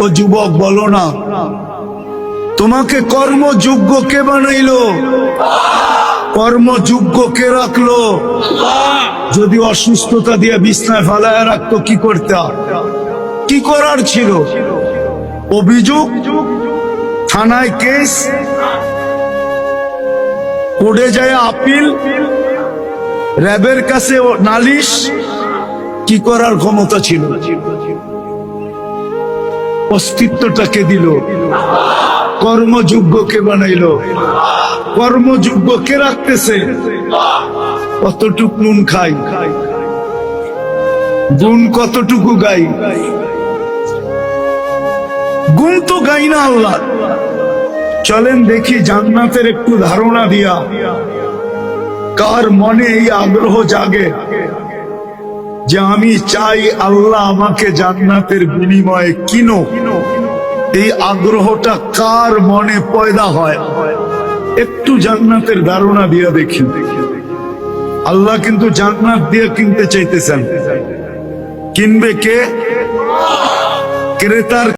ও যুবক বলো না, তোমাকে কর্মযোগ্য কে বানাইলো? কর্মযোগ্য কে রাখলো? যদি অসুস্থতা দিয়ে বিছনায় ফালায় রাখতো কি করতে? কি করার ছিল? অভিযোগ, থানায় কেস, কোর্টে যায় আপিল, র্যাবের কাছে নালিশ, কি করার ক্ষমতা ছিল? অস্তিত্বটাকে দিল, কর্মযোগ্য কে বানাইলো? কর্মযোগ্য কে রাখতেছে? কতটুকু নুন খাই, গুণ কতটুকু গাই? গুণ তো গাই না আল্লাহ। চলেন দেখি জান্নাতের একটু ধারণা দিয়া কার মনে এই আগ্রহ জাগে যে আমি চাই আল্লাহ আমাকে জান্নাতের বিনিময়ে কিনো। এই আগ্রহটা কার মনে পয়দা হয়? একটু জান্নাতের ধারণা দিয়া দেখি। আল্লাহ কিন্তু জান্নাত দিয়ে কিনতে চাইতেছেন। কিনবে কে? ক্রেতার